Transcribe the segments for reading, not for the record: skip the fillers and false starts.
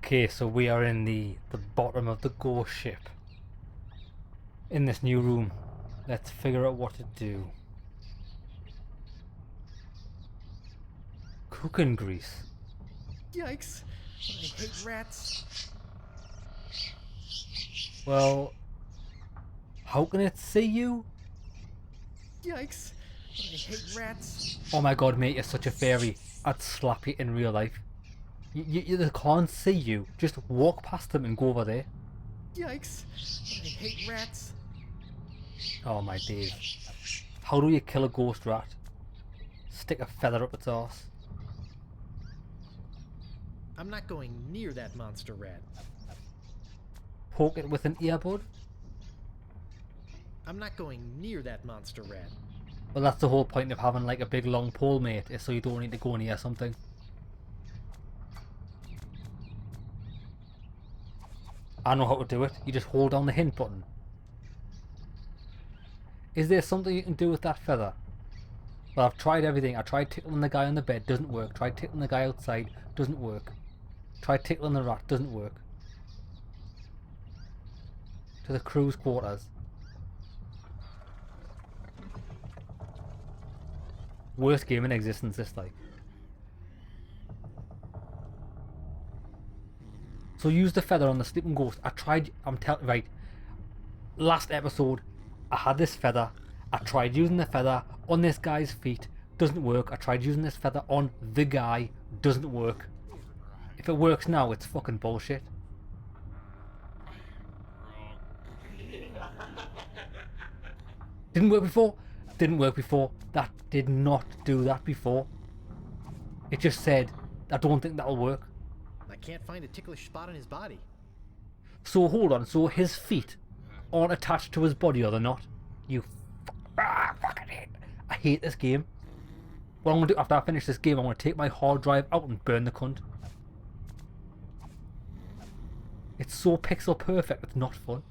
Okay, so we are in the bottom of the ghost ship. In this new room. Let's figure out what to do. Cooking grease. Yikes! I hate rats. Well, how can it see you? Yikes! I hate rats. Oh my god, mate, you're such a fairy. I'd slap you in real life. They can't see you. Just walk past them and go over there. Yikes! I hate rats. Oh my days. How do you kill a ghost rat? Stick a feather up its arse. I'm not going near that monster rat. Poke it with an earbud? I'm not going near that monster rat. Well, that's the whole point of having like a big long pole, mate, is so you don't need to go near something. I know how to do it. You just hold down the hint button. Is there something you can do with that feather? Well, I've tried everything. I tried tickling the guy on the bed, doesn't work. Tried tickling the guy outside, doesn't work. Tried tickling the rat, doesn't work. To the crew's quarters. Worst game in existence, this like. So use the feather on the sleeping ghost. I tried, right. Last episode, I had this feather. I tried using the feather on this guy's feet. Doesn't work. I tried using this feather on the guy. Doesn't work. If it works now, it's fucking bullshit. Didn't work before. Didn't work before. That did not do that before. It just said, I don't think that'll work. I can't find a ticklish spot on his body. So hold on, so his feet aren't attached to his body, are they not? You fucking hate. I hate this game. What I'm gonna do after I finish this game, I'm gonna take my hard drive out and burn the cunt. It's so pixel perfect, it's not fun.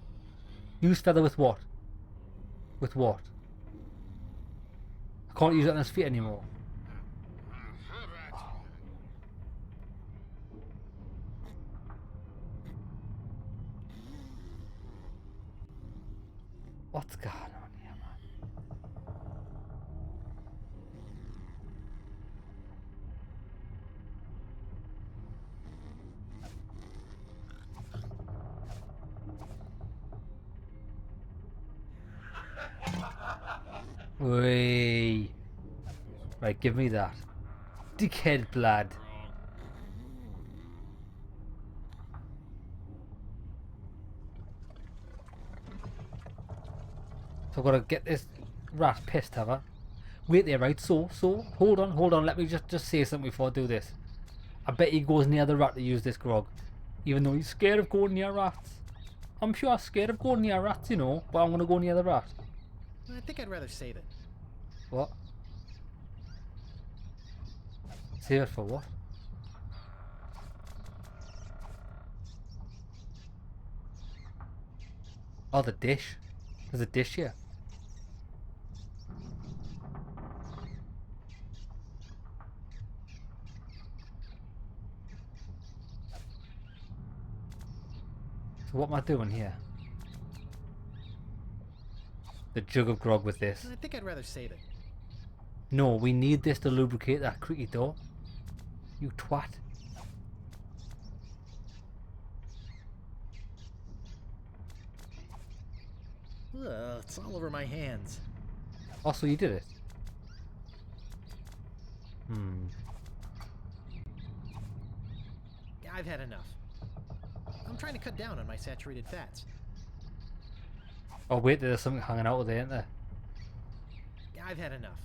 Use feather with what? With what? I can't use it on his feet anymore. What's going on here, man? Wait. Right, give me that. Dickhead blood. So I've got to get this rat pissed, have I? Wait there, right? So, hold on. Let me just say something before I do this. I bet he goes near the rat to use this grog. Even though he's scared of going near rats. I'm sure I'm scared of going near rats, you know, but I'm going to go near the rat. I think I'd rather save it. What? Save it for what? Oh, the dish. There's a dish here. So what am I doing here? The jug of grog with this. I think I'd rather save it. No, we need this to lubricate that creaky door. You twat. Ugh, it's all over my hands. Also, you did it. I've had enough. I'm trying to cut down on my saturated fats. Oh wait, there's something hanging out there, isn't there? I've had enough.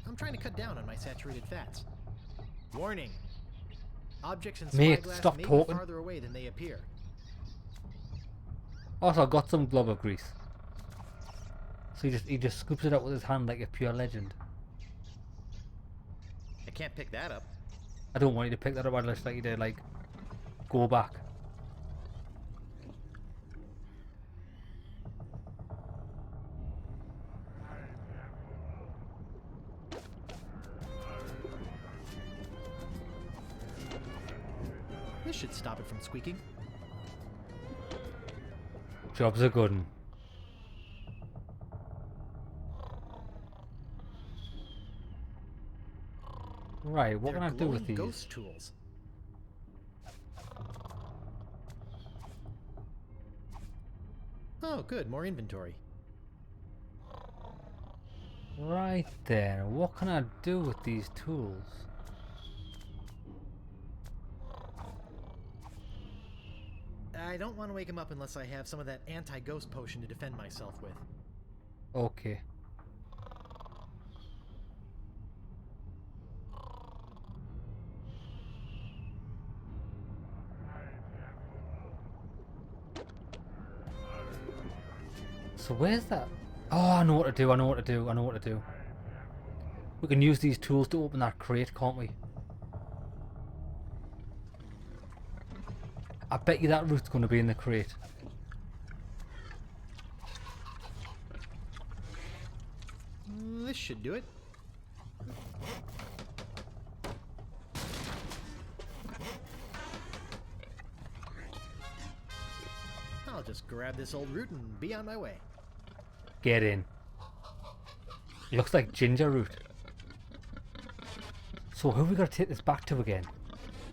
I'm trying to cut down on my saturated fats. Warning. Objects in Mate, spyglass stop may talking. be farther away than they appear. Also, I got some glove of grease. So he just scoops it out with his hand like a pure legend. I can't pick that up. I don't want you to pick that up. I'd just like you to like go back. This should stop it from squeaking. Job's a good one. Right, what They're can I do with glowing these? ghost tools. Oh, good. More inventory. Right then, what can I do with these tools? I don't want to wake him up unless I have some of that anti-ghost potion to defend myself with. Okay. So where's that? Oh, I know what to do, I know what to do, I know what to do. We can use these tools to open that crate, can't we? I bet you that root's going to be in the crate. This should do it. I'll just grab this old root and be on my way. Get in. Looks like ginger root. So who have we got to take this back to again?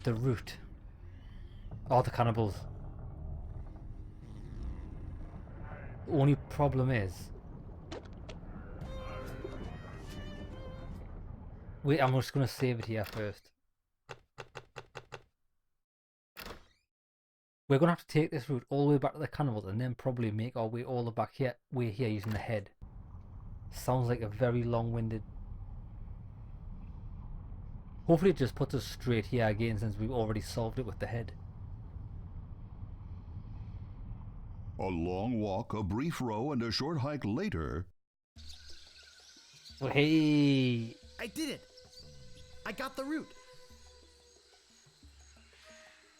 The root. Oh, the cannibals. The only problem is... Wait, I'm just going to save it here first. We're going to have to take this route all the way back to the cannibals and then probably make our way all the way here using the head. Sounds like a very long-winded... Hopefully it just puts us straight here again since we've already solved it with the head. A long walk, a brief row, and a short hike later. Oh, hey! I did it! I got the root!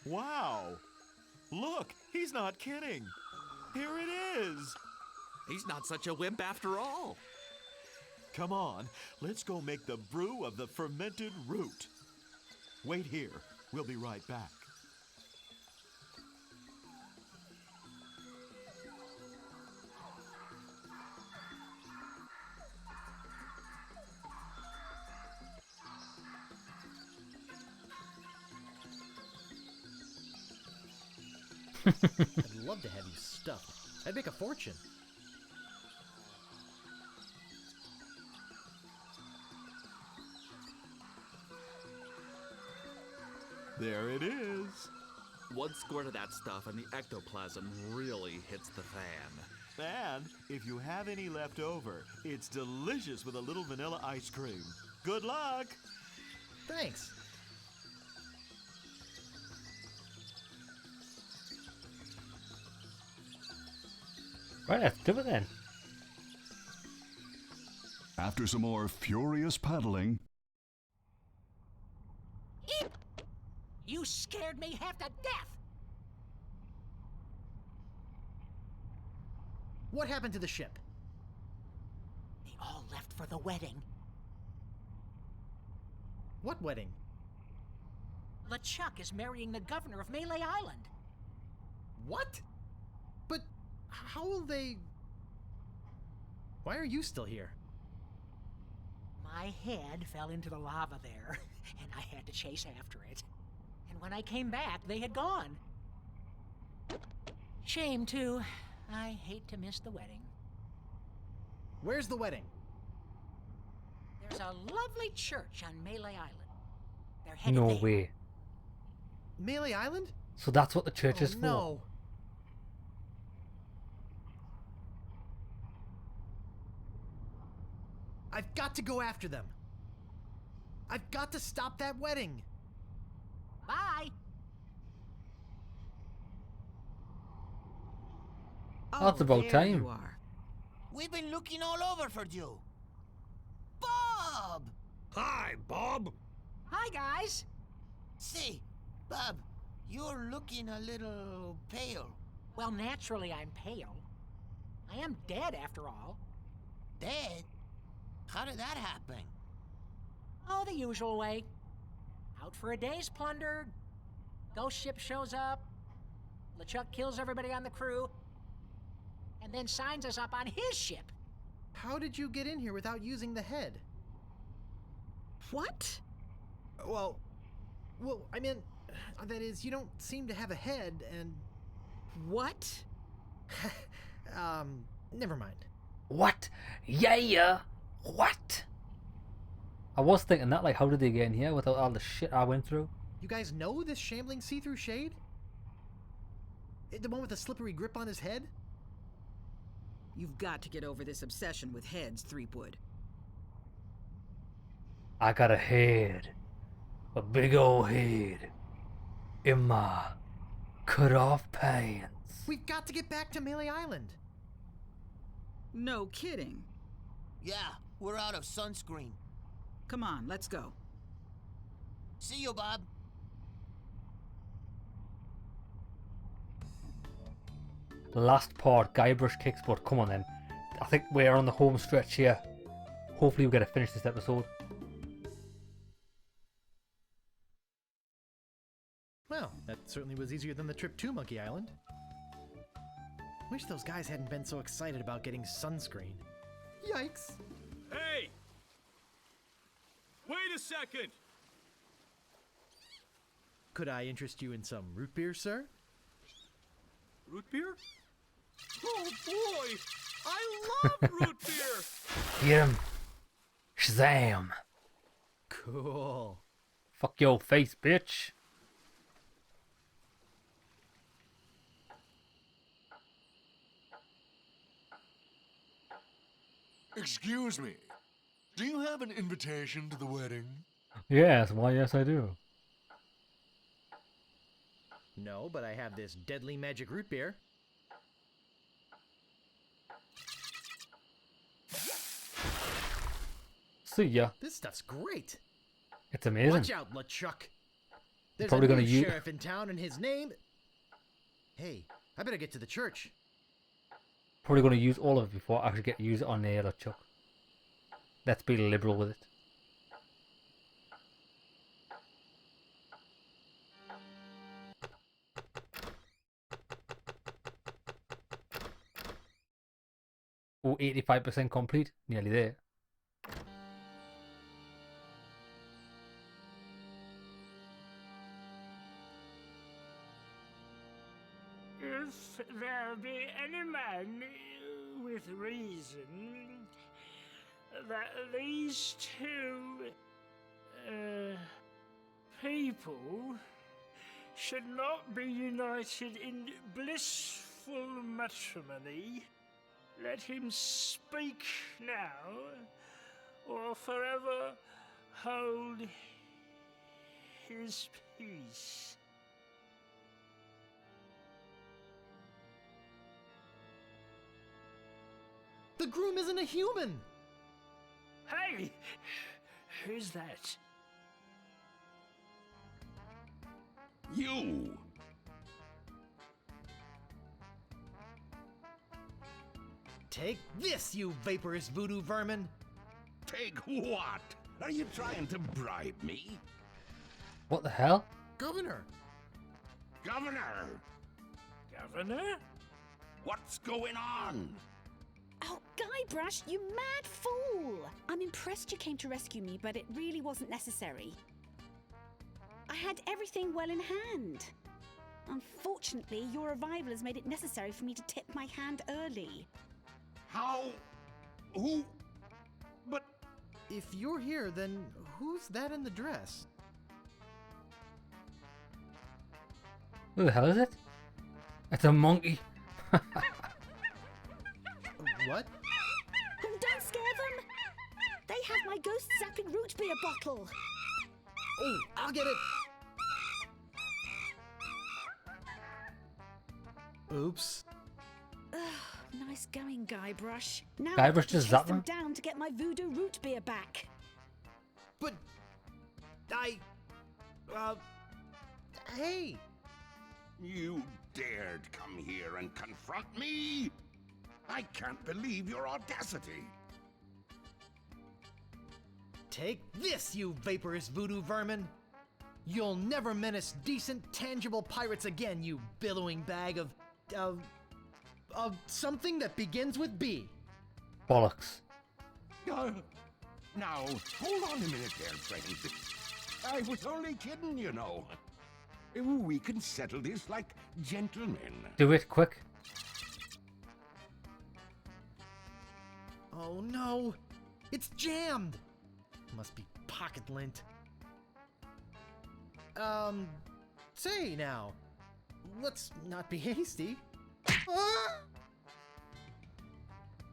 Wow! Look, he's not kidding. Here it is. He's not such a wimp after all. Come on, let's go make the brew of the fermented root. Wait here. We'll be right back. I'd love to have you stuffed. I'd make a fortune. There it is. One squirt of that stuff and the ectoplasm really hits the fan. And if you have any left over, it's delicious with a little vanilla ice cream. Good luck! Thanks. Right, let's do it then. After some more furious paddling, You scared me half to death! What happened to the ship? They all left for the wedding. What wedding? LeChuck is marrying the governor of Melee Island. What? But how will they... Why are you still here? My head fell into the lava there, and I had to chase after it. And when I came back, they had gone. Shame, too. I hate to miss the wedding. Where's the wedding? There's a lovely church on Melee Island. They're headed No there. way. Melee Island? So that's what the church Oh, is for. no. I've got to go after them. I've got to stop that wedding. Bye! That's about there time. You are. We've been looking all over for you. Bob! Hi, Bob. Hi, guys! Say, Bob, you're looking a little pale. Well, naturally I'm pale. I am dead, after all. Dead? How did that happen? Oh, the usual way. Out for a day's plunder. Ghost ship shows up, LeChuck kills everybody on the crew, and then signs us up on his ship. How did you get in here without using the head? What? Well, I mean, that is, you don't seem to have a head, and... What? Never mind. What? Yeah. What? I was thinking that, like, how did they get in here without all the shit I went through? You guys know this shambling see-through shade? The one with the slippery grip on his head? You've got to get over this obsession with heads, Threepwood. I got a head. A big old head. In my cut-off pants. We've got to get back to Melee Island. No kidding. Yeah, we're out of sunscreen. Come on, let's go. See you, Bob. Last part, Gybrush kicks butt. Come on then. I think we're on the home stretch here. Hopefully we're going to finish this episode. Well, that certainly was easier than the trip to Monkey Island. Wish those guys hadn't been so excited about getting sunscreen. Yikes. Hey! Wait a second! Could I interest you in some root beer, sir? Root beer? Oh boy! I love root beer! Get him. Shazam. Cool. Fuck your face, bitch. Excuse me. Do you have an invitation to the wedding? Yes, why yes I do. No, but I have this deadly magic root beer. See ya. This stuff's great. It's amazing. Watch out, LeChuck. There's Probably a gonna new use- sheriff in town and his name... Hey, I better get to the church. Probably going to use all of it before I actually get to use it on the other chuck. Let's be liberal with it. Oh, 85% complete. Nearly there. If there be any man with reason that these two people should not be united in blissful matrimony, let him speak now, or forever hold his peace. The groom isn't a human! Hey! Who's that? You! Take this, you vaporous voodoo vermin! Take what? Are you trying to bribe me? What the hell? Governor! Governor! Governor? What's going on? Oh, Gybrush, you mad fool! I'm impressed you came to rescue me, but it really wasn't necessary. I had everything well in hand. Unfortunately, your arrival has made it necessary for me to tip my hand early. How? Who? But... If you're here, then who's that in the dress? Who the hell is it? It's a monkey. What? Oh, don't scare them! They have my ghost-zapping root beer bottle. Oh, I'll get it! Oops. Nice going, Gybrush. Now Gybrush I've got to just chase zapped them them? down to get my voodoo root beer back. But... Hey! You dared come here and confront me? I can't believe your audacity. Take this, you vaporous voodoo vermin! You'll never menace decent, tangible pirates again, you billowing bag of something that begins with B. Bollocks. Now, hold on a minute there, friend. I was only kidding, you know. We can settle this like gentlemen. Do it quick. Oh no! It's jammed! Must be pocket lint. Say now. Let's not be hasty. Ah!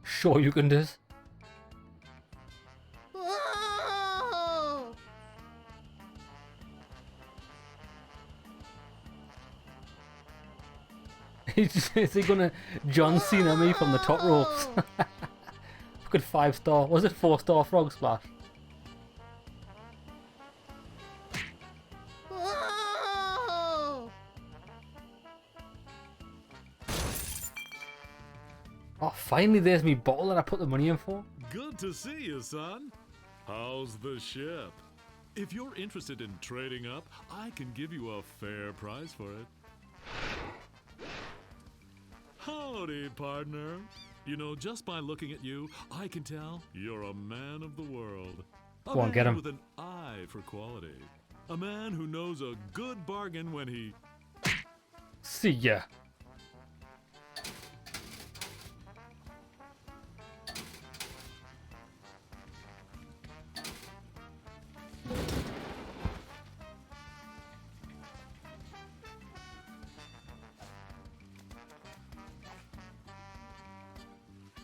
Sure you can do this. Oh! Is he gonna John Cena me from the top ropes? Fucking 5-star. Was it 4-star frog splash? Oh! Oh, finally there's me bottle that I put the money in for. Good to see you, son. How's the ship? If you're interested in trading up, I can give you a fair price for it. Howdy, partner. You know, just by looking at you, I can tell you're a man of the world. Go on, get him. With an eye for quality. A man who knows a good bargain when he... See ya.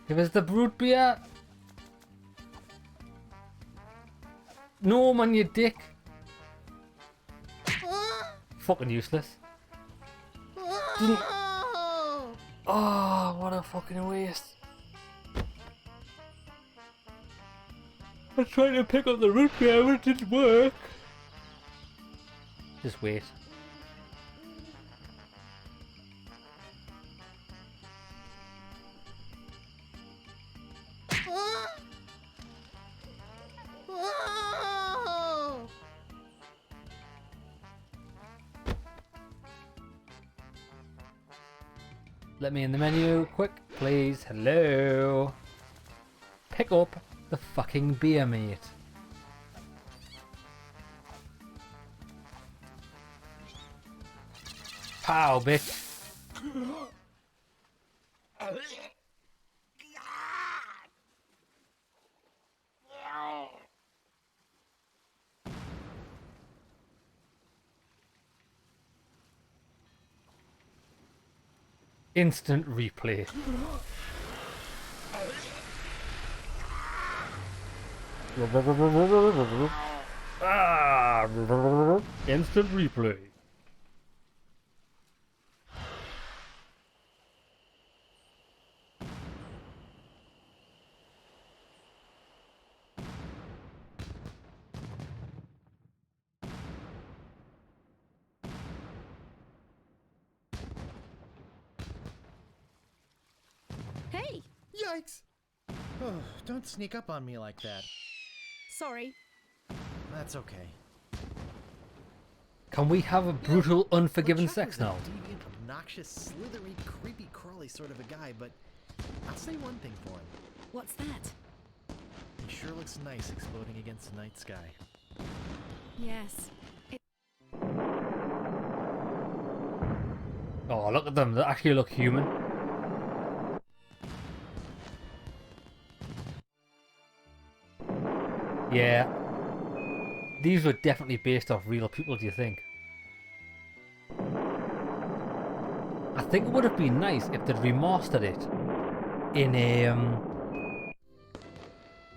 Give us the brute beer. No, man, you dick. Fucking useless. Didn't... Oh, what a fucking waste. I tried to pick up the root beer, but it didn't work. Just wait. Let me in the menu, quick, please. Hello. Pick up the fucking beer, mate. Pow, bitch. Instant replay. Instant replay. Hey! Yikes! Oh, don't sneak up on me like that. Sorry. That's okay. Can we have a brutal, unforgiving Chuck sex was a now? deviant, obnoxious, slithery, creepy, crawly sort of a guy, but I'll say one thing for him. What's that? He sure looks nice exploding against the night sky. Yes. Oh, look at them. They actually look human. Yeah. These were definitely based off real people, do you think? I think it would have been nice if they'd remastered it in a,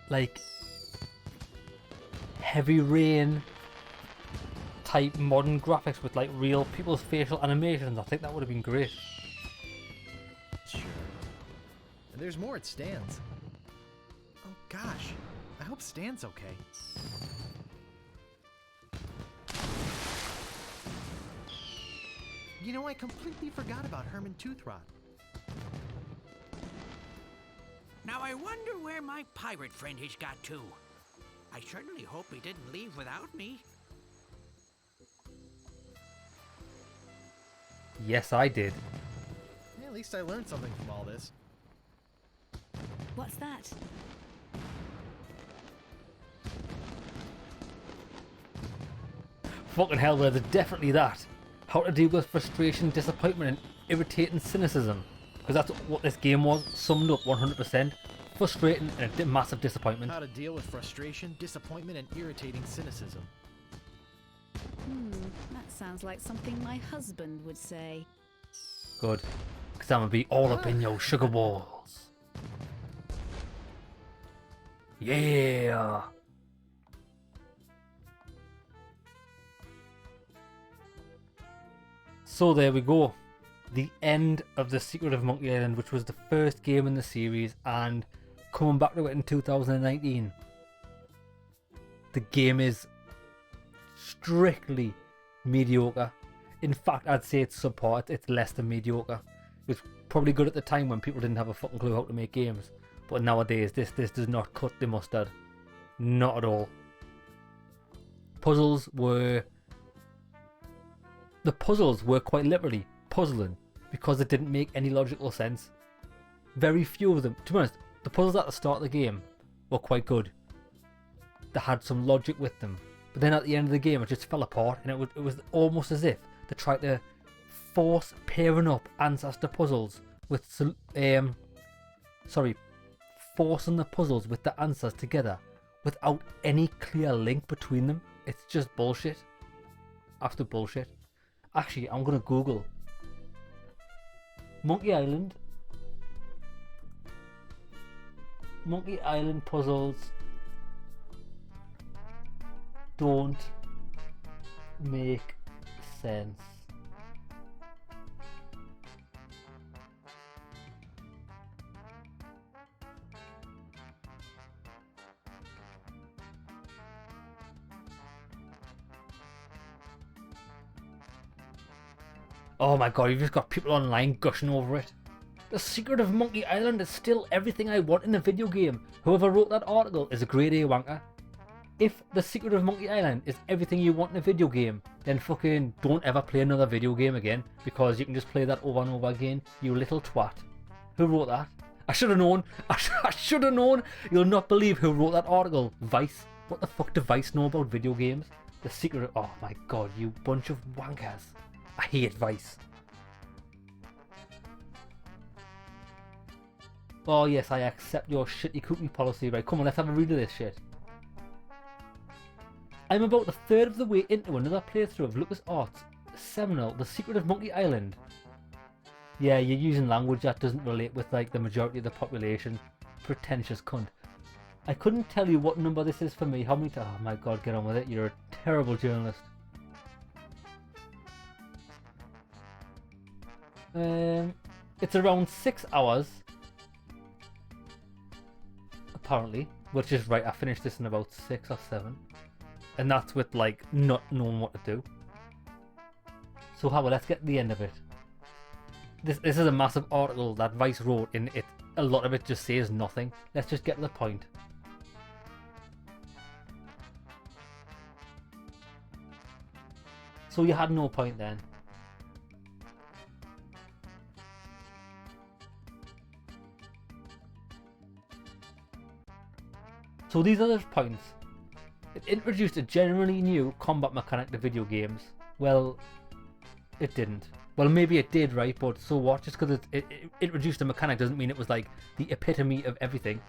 like, heavy rain type modern graphics with, like, real people's facial animations. I think that would have been great. Sure. And there's more at Stan's. Oh gosh. I hope Stan's okay. You know, I completely forgot about Herman Toothrot. Now I wonder where my pirate friend has got to. I certainly hope he didn't leave without me. Yes, I did. Yeah, at least I learned something from all this. What's that? Fucking hell, there's definitely that. How to deal with frustration, disappointment, and irritating cynicism. Because that's what this game was, summed up 100%. Frustrating and a massive disappointment. How to deal with frustration, disappointment, and irritating cynicism. That sounds like something my husband would say. Good. Because I'm gonna be all up in your sugar balls. Yeah! So there we go. The end of The Secret of Monkey Island, which was the first game in the series, and coming back to it in 2019. The game is strictly mediocre. In fact, I'd say it's subpar. It's less than mediocre. It was probably good at the time when people didn't have a fucking clue how to make games. But nowadays, this does not cut the mustard. Not at all. The puzzles were quite literally puzzling because it didn't make any logical sense. Very few of them. To be honest, the puzzles at the start of the game were quite good. They had some logic with them. But then at the end of the game, it just fell apart, and it was almost as if they tried to force pairing up answers to puzzles with forcing the puzzles with the answers together without any clear link between them. It's just bullshit. After bullshit. Actually, I'm gonna Google Monkey Island puzzles don't make sense. Oh my god, you've just got people online gushing over it. The Secret of Monkey Island is still everything I want in a video game. Whoever wrote that article is a grade A wanker. If The Secret of Monkey Island is everything you want in a video game, then fucking don't ever play another video game again, because you can just play that over and over again, you little twat. Who wrote that? I should have known. I should have known. You'll not believe who wrote that article. Vice. What the fuck do Vice know about video games? The Secret of... Oh my god, you bunch of wankers. I hate Vice. Oh yes, I accept your shitty cookie policy. Right, come on, let's have a read of this shit. I'm about a third of the way into another playthrough of LucasArts' seminal The Secret of Monkey Island. Yeah, you're using language that doesn't relate with like the majority of the population. Pretentious cunt. I couldn't tell you what number this is for me. How many times? Oh my god, get on with it. You're a terrible journalist. It's around 6 hours. Apparently. Which is right, I finished this in about 6 or 7. And that's with like not knowing what to do. So how about let's get to the end of it. This is a massive article that Vice wrote, and a lot of it just says nothing. Let's just get to the point. So you had no point then. So these are the points. It introduced a generally new combat mechanic to video games. Well, it didn't. Well, maybe it did, right? But so what? Just because it introduced a mechanic doesn't mean it was like the epitome of everything.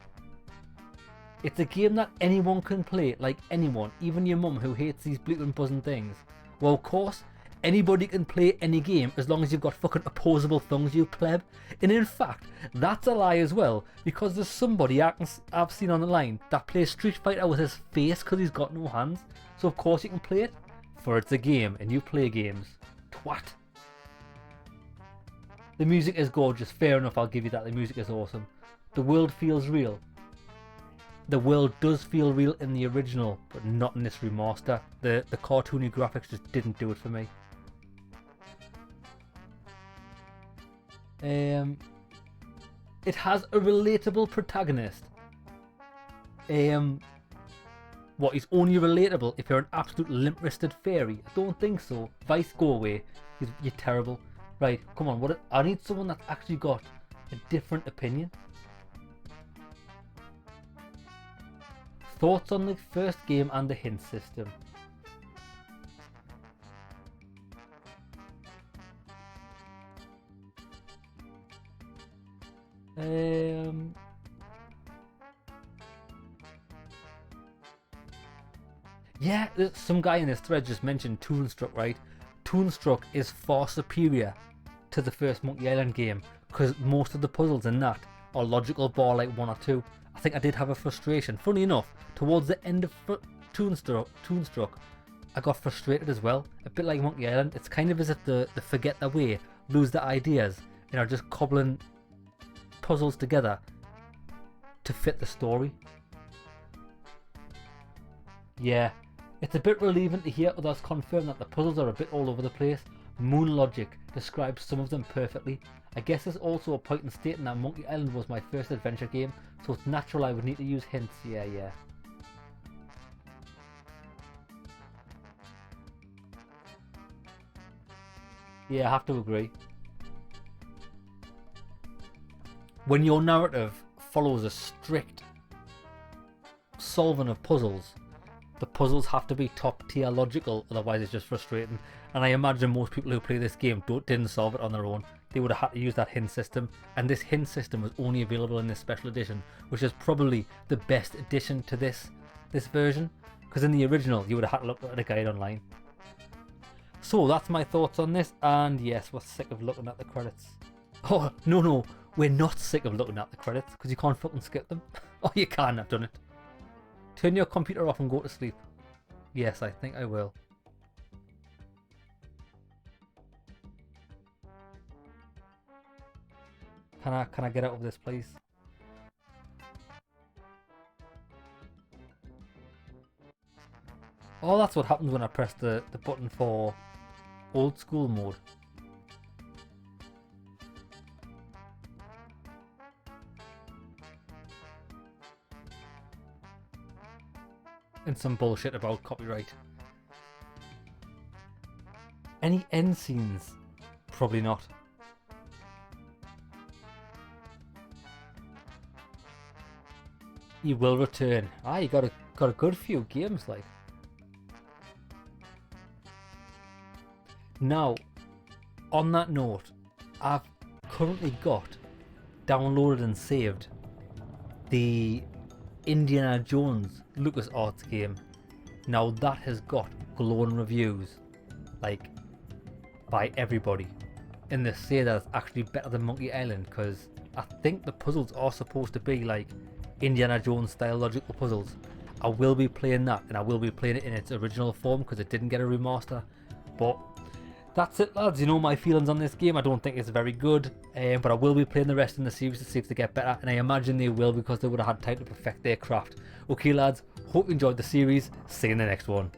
It's a game that anyone can play, like anyone, even your mum who hates these bleating buzzing things. Well, of course, anybody can play any game as long as you've got fucking opposable thumbs, you pleb. And in fact, that's a lie as well, because there's somebody I've seen on the line that plays Street Fighter with his face because he's got no hands. So of course you can play it, for it's a game and you play games. Twat. The music is gorgeous, fair enough, I'll give you that, the music is awesome. The world feels real. The world does feel real in the original, but not in this remaster. The cartoony graphics just didn't do it for me. It has a relatable protagonist. What, he's only relatable if you're an absolute limp-wristed fairy? I don't think so. Vice, go away. You're terrible. Right, come on, I need someone that's actually got a different opinion. Thoughts on the first game and the hint system? Yeah, some guy in this thread just mentioned Toonstruck, right? Toonstruck is far superior to the first Monkey Island game because most of the puzzles in that are logical bar like 1 or 2. I think I did have a frustration. Funny enough, towards the end of Toonstruck, I got frustrated as well. A bit like Monkey Island. It's kind of as if they forget their way, lose their ideas, and are just cobbling puzzles together to fit the story. Yeah, it's a bit relieving to hear others confirm that the puzzles are a bit all over the place. Moon Logic describes some of them perfectly. I guess there's also a point in stating that Monkey Island was my first adventure game, so it's natural I would need to use hints. Yeah. Yeah, I have to agree. When your narrative follows a strict solving of puzzles, the puzzles have to be top tier logical, otherwise it's just frustrating. And I imagine most people who play this game didn't solve it on their own. They would have had to use that hint system, and this hint system was only available in this special edition, which is probably the best addition to this version, because in the original you would have had to look at a guide online. So that's my thoughts on this, and yes, we're sick of looking at the credits. Oh, no, we're not sick of looking at the credits, because you can't fucking skip them. Oh, you can, I've done it. Turn your computer off and go to sleep. Yes, I think I will. Can I get out of this, please? Oh, that's what happens when I press the button for old school mode. And some bullshit about copyright. Any end scenes? Probably not. You will return. You got a good few games, like. Now, on that note, I've currently got downloaded and saved the Indiana Jones LucasArts game. Now that has got glowing reviews, like, by everybody, and they say that it's actually better than Monkey Island, because I think the puzzles are supposed to be like Indiana Jones style logical puzzles. I will be playing that, and I will be playing it in its original form because it didn't get a remaster. But that's it, lads. You know my feelings on this game. I don't think it's very good, but I will be playing the rest in the series to see if they get better, and I imagine they will, because they would have had time to perfect their craft. Okay, lads, hope you enjoyed the series. See you in the next one.